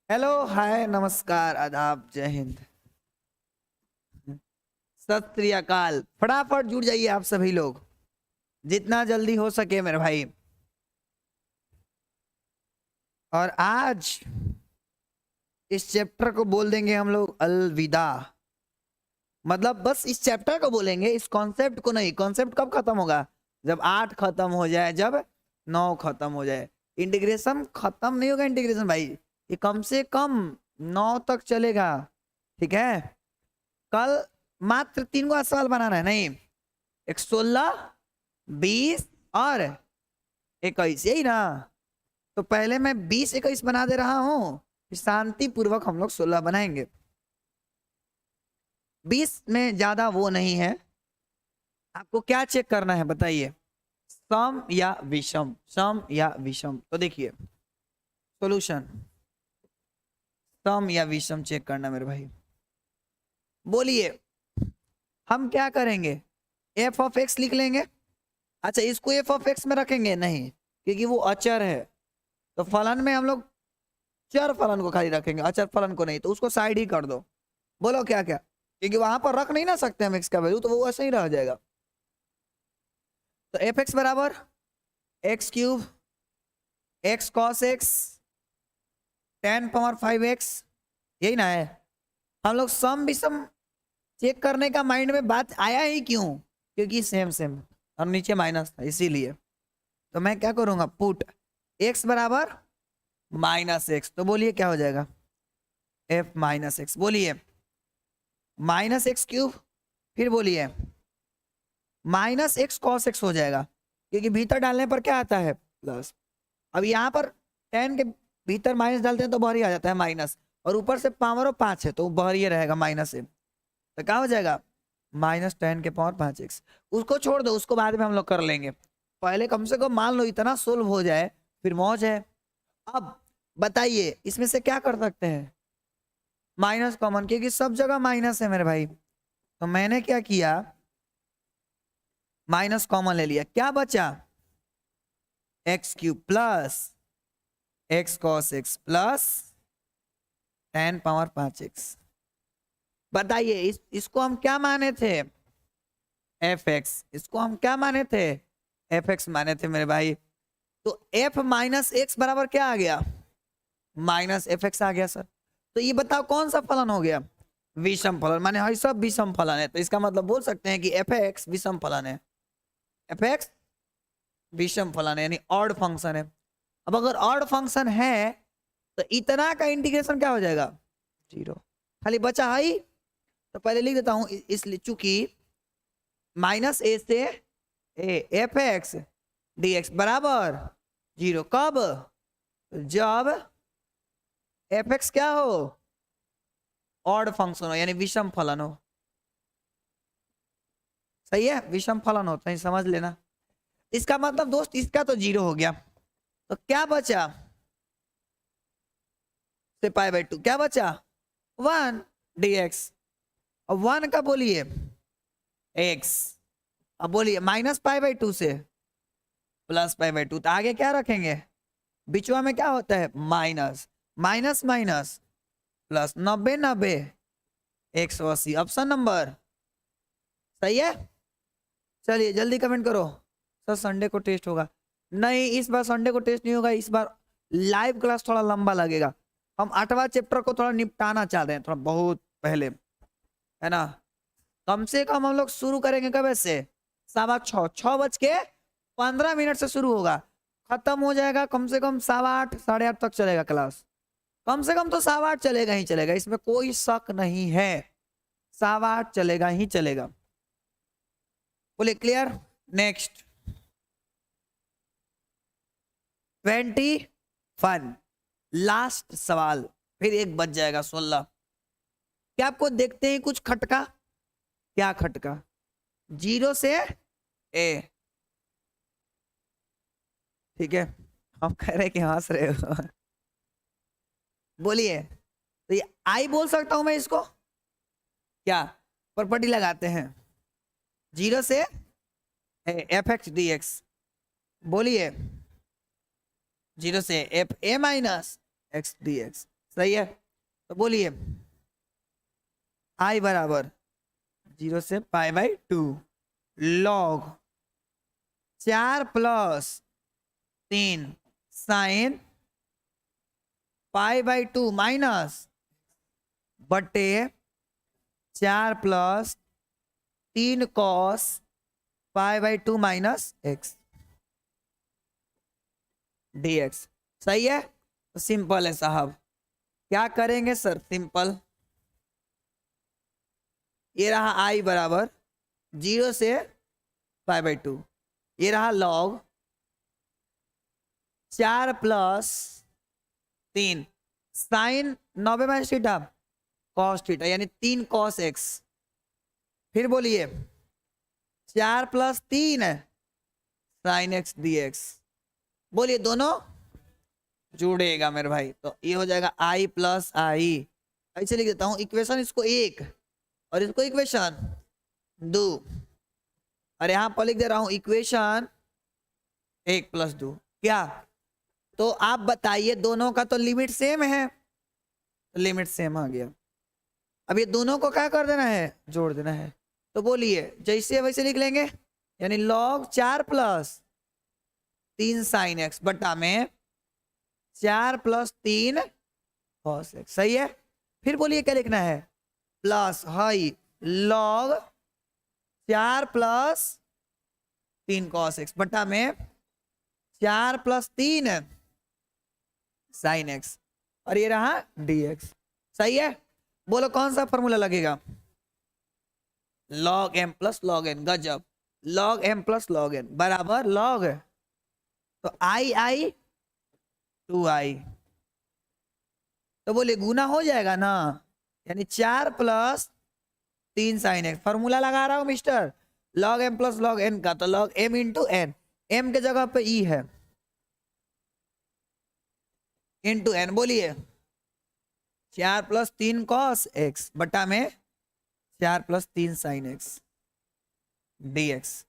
Hello, हाय, नमस्कार, आदाब, जय हिंद, सत श्री अकाल। फटाफट जुड़ जाइए आप सभी लोग, जितना जल्दी हो सके मेरे भाई। और आज इस चैप्टर को बोल देंगे हम लोग अलविदा। मतलब बस इस चैप्टर को बोलेंगे, इस कॉन्सेप्ट को नहीं। कॉन्सेप्ट कब खत्म होगा? जब 8 खत्म हो जाए, जब 9 खत्म हो जाए। इंटीग्रेशन खत्म नहीं होगा। इंटीग्रेशन भाई ये कम से कम 9 तक चलेगा। ठीक है, कल मात्र 3 को सवाल बनाना है, नहीं 16, 20 और 21, यही ना। तो पहले मैं 20, 21 बना दे रहा हूं, शांति पूर्वक हम लोग 16 बनाएंगे। 20 में ज्यादा वो नहीं है। आपको क्या चेक करना है बताइए? सम या विषम? सम या विषम? तो देखिए सॉल्यूशन, सम या विषम चेक करना मेरे भाई। बोलिए हम क्या करेंगे? एफ ऑफ एक्स लिख लेंगे। अच्छा, इसको एफ ऑफ एक्स में रखेंगे नहीं, क्योंकि वो अचर है। तो फलन में हम लोग चर फलन को खाली रखेंगे, अचर फलन को नहीं। तो उसको साइड ही कर दो। बोलो क्या क्या, क्योंकि वहां पर रख नहीं ना सकते हम एक्स का वैल्यू, तो वो ऐसे ही रह जाएगा। तो एफ एक्स बराबर x cube x cos x ten power 5x, यही ना है। हम लोग सम विषम चेक करने का माइंड में बात आया ही क्यों? क्योंकि सेम सेम और नीचे माइनस था, इसीलिए। तो मैं क्या करूंगा, पुट x बराबर -x। तो बोलिए क्या हो जाएगा? f -x। बोलिए -x क्यूब, फिर बोलिए -x cos x हो जाएगा, क्योंकि भीतर डालने पर क्या आता है? प्लस। अब यहाँ पर 10 के भीतर माइनस डालते हैं तो बाहर ही आ जाता है माइनस, और ऊपर से पावर 5 है तो बाहर ही रहेगा माइनस से। तो क्या हो जाएगा? -10 के पावर 5x। उसको छोड़ दो, उसको बाद में हम लोग कर लेंगे। पहले कम से कम मान लो इतना सोल्व हो जाए, फिर मौज है। अब बताइए इसमें से क्या कर सकते हैं? माइनस कॉमन, क्योंकि सब जगह माइनस है मेरे भाई। तो मैंने क्या किया, माइनस कॉमन ले लिया। क्या बचा? X cube plus x cos x plus 10 power 5x। बताइए इसको हम क्या माने थे? F x. इसको हम क्या माने थे? एफ एक्स माने थे मेरे भाई। तो एफ माइनस एक्स बराबर क्या आ गया? माइनस एफ एक्स आ गया सर। तो ये बताओ कौन सा फलन हो गया? विषम फलन। माने हर सब विषम फलन है, तो इसका मतलब बोल सकते हैं कि एफ एक्स विषम फलन है। एफ एक्स विषम फलन है, यानी ऑड फंक्शन है। अब अगर ऑड फंक्शन है तो इतना का इंटीग्रेशन क्या हो जाएगा? 0। खाली बचा है। तो पहले लिख देता हूं, इसलिए चूंकि -a से a F x D x बराबर 0। कब? जब एफ एक्स क्या हो? ऑड फंक्शन हो, यानी विषम फलन हो। सही है, विषम फलन होता है, समझ लेना। इसका मतलब दोस्त इसका तो 0 हो गया। तो क्या बचा? से π/2 क्या बचा? 1 dx। और 1 का बोलिए x। अब बोलिए -π/2 से +π/2। तो आगे क्या रखेंगे? बिचवा में क्या होता है? Minus minus minus plus 90 90 180। Option number सही है। चलिए जल्दी कमेंट करो। सर संडे को टेस्ट होगा? नहीं, इस बार संडे को टेस्ट नहीं होगा। इस बार लाइव क्लास थोड़ा लंबा लगेगा। हम 8वां चैप्टर को थोड़ा निपटाना चाह रहे हैं, थोड़ा बहुत पहले, है ना। कम से कम हम लोग शुरू करेंगे कब से? 6:15, 6:15 से शुरू होगा, खत्म हो जाएगा कम से कम 8:15, 8:30 तक चलेगा क्लास। कम से कम तो 8:15 चलेगा ही चलेगा, इसमें कोई शक नहीं है। 8:15 चलेगा ही चलेगा। बोले क्लियर? नेक्स्ट 21 लास्ट सवाल, फिर एक बच जाएगा 16। क्या आपको देखते हैं कुछ खटका? क्या खटका? 0 से a। ठीक है, हम कह रहे कि हंस रहे हो। बोलिए, तो ये आई बोल सकता हूं मैं इसको? क्या प्रॉपर्टी लगाते हैं? 0 से एफ एक्स डी एक्स। बोलिए 0 से F A minus x D x. सही है, तो बोलिए आई बराबर 0 से pi by 2 log 4 plus 3 sine pi by 2 minus बटे 4 plus 3 cos pi by 2 minus x dx। सही है, तो सिंपल है साहब। क्या करेंगे सर, सिंपल, ये रहा आई बराबर 0 से पाई बाई 2, ये रहा log 4 plus 3 sine 90 minus theta cos theta यानी 3 कॉस एक्स। फिर बोलिए 4 प्लस 3 साइन एक्स dx। बोलिए दोनों जुड़ेगा मेरे भाई, तो ये हो जाएगा आई प्लस आई। ऐसे लिख देता हूं इक्वेशन, इसको 1 और इसको इक्वेशन 2, और यहां पर लिख दे रहा हूं इक्वेशन 1 प्लस 2। क्या, तो आप बताइए दोनों का तो लिमिट सेम है, तो लिमिट सेम आ गया। अब ये दोनों को क्या कर देना है, जोड़ देना है। तो बोलिए जैसे वैसे लिख लेंगे, यानी लॉग 4 प्लस 3 साइन एक्स बटा में 4 प्लस 3 कॉस एक्स। सही है, फिर बोलिए क्या लिखना है, plus high log 4 plus 3 cos x बटा में 4 प्लस 3 साइन एक्स, और ये रहा dx। सही है, बोलो कौन सा फॉर्मूला लगेगा, log m plus log n। गजब, log m plus log n बराबर लॉग, तो आई आई 2i, तो बोले गुना हो जाएगा ना, यानी 4 प्लस 3 साइन एक्स। फॉर्मूला लगा रहा हूं mister, log m plus log n का, तो log m into N, m के जगह पे e है, इंटू n। बोलिए 4 प्लस 3 कॉस एक्स बटा में 4 प्लस 3 साइन एक्स dx।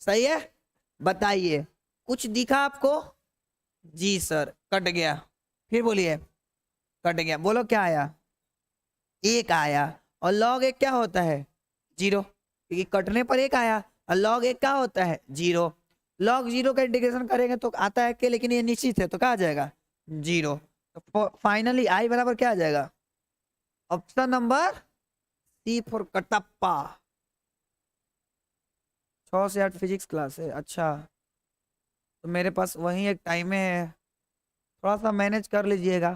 सही है, बताइए कुछ दिखा आपको, जी सर कट गया। फिर बोलिए कट गया, बोलो क्या आया, 1 आया, और लॉग 1 क्या होता है 0, क्योंकि कटने पर 1 आया, और लॉग 1 क्या होता है 0। लॉग 0 का इंटीग्रेशन करेंगे तो आता है कि, लेकिन ये निश्चित है तो क्या आ जाएगा 0। तो फाइनली आई बराबर क्या आ जाएगा, option number C for Kattappa. 6 से 8 फिजिक्स क्लास है, अच्छा, तो मेरे पास वही एक टाइम है, थोड़ा सा मैनेज कर लीजिएगा।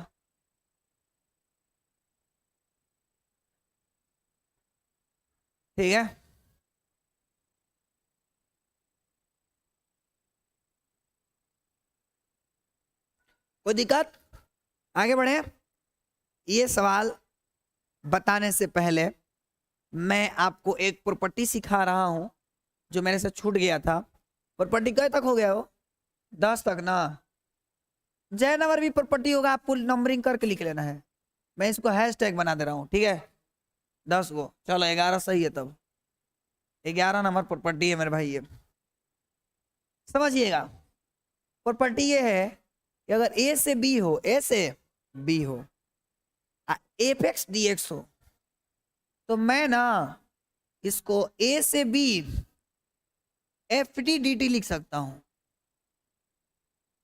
ठीक है, कोई दिक्कत, आगे बढ़े। ये सवाल बताने से पहले मैं आपको एक प्रॉपर्टी सिखा रहा हूं जो मेरे से छूट गया था। प्रॉपर्टी कब तक हो गया हो, 10 तक ना। जय नंबर भी प्रॉपर्टी होगा, आपको नंबरिंग करके लिख लेना है, मैं इसको हैशटैग बना दे रहा हूं, ठीक है। 10 गो, चलो 11 सही है, तब 11 नंबर प्रॉपर्टी है मेरे भाई। ये समझिएगा, प्रॉपर्टी ये है कि अगर ए से बी हो, ए से बी हो, एफ एक्स डी एक्स हो, तो मैं ना इसको ए से B F D D T लिख सकता हूं।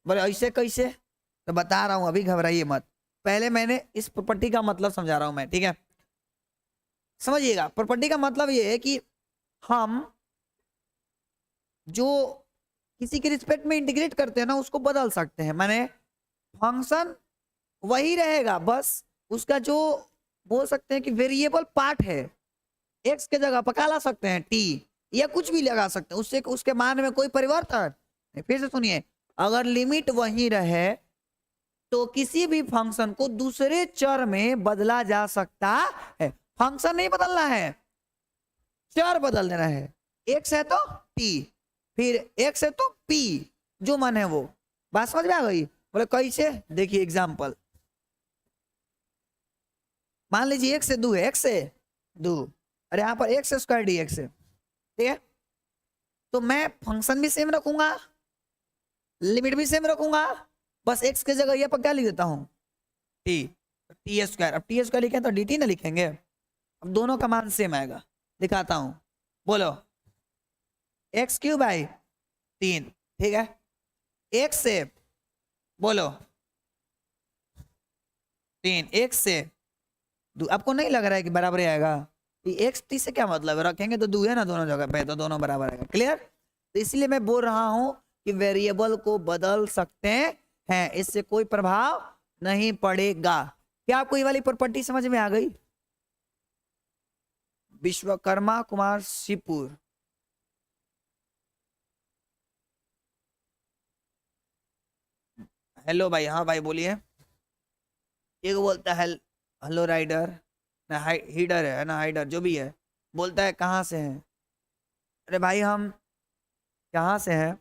बोले ऐसे कैसे, तो बता रहा हूं, अभी घबराइए मत, पहले मैंने इस प्रॉपर्टी का मतलब समझा रहा हूं मैं, ठीक है। समझिएगा, प्रॉपर्टी का मतलब ये है कि हम जो किसी के रिस्पेक्ट में इंटीग्रेट करते हैं ना, उसको बदल सकते हैं, माने फंक्शन वही रहेगा, बस उसका जो बोल सकते हैं कि वेरिएबल पार्ट है, एक्स के जगह पर क्या ला सकते हैं टी, या कुछ भी लगा सकते हैं, उससे उसके मान में कोई परिवर्तन नहीं। फिर से सुनिए, अगर लिमिट वही रहे तो किसी भी फंक्शन को दूसरे चर में बदला जा सकता है। फंक्शन नहीं बदलना है, चर बदल देना है, एक्स है तो टी, फिर एक्स है तो पी, जो मन है वो। बात समझ में आ गई, बोले कैसे, देखिए एग्जाम्पल, मान लीजिए एक्स से 2 है, एक्स से 2, और यहाँ पर एक्स स्क्वायर डी एक्स है, ठीक है। तो मैं फंक्शन भी सेम रखूंगा, लिमिट भी सेम रखूंगा, बस एक्स के जगह यहाँ पर क्या लिख देता हूं टी, टी स्क्वायर, अब टी स्क्वायर लिखें तो dt ना लिखेंगे, अब दोनों का मान सेम आएगा, दिखाता हूं, बोलो एक्स क्यूब आई 3, ठीक है, एक से बोलो 3, एक से आपको नहीं लग रहा है कि बराबर ही आएगा, एक्स टी से क्या मतलब है, रखेंगे तो दो है ना दोनों जगह पे, तो दोनों बराबर आएगा, क्लियर। तो इसलिए मैं बोल रहा हूं कि वेरिएबल को बदल सकते हैं, इससे कोई प्रभाव नहीं पड़ेगा। क्या आपको ये वाली प्रॉपर्टी समझ में आ गई? विश्वकर्मा कुमार शिवपुर, हेलो भाई, हाँ भाई बोलिए। एक बोलता है हेलो राइडर, ना हीडर है ना, हाइडर जो भी है, बोलता है कहाँ से है, अरे भाई हम यहाँ से हैं,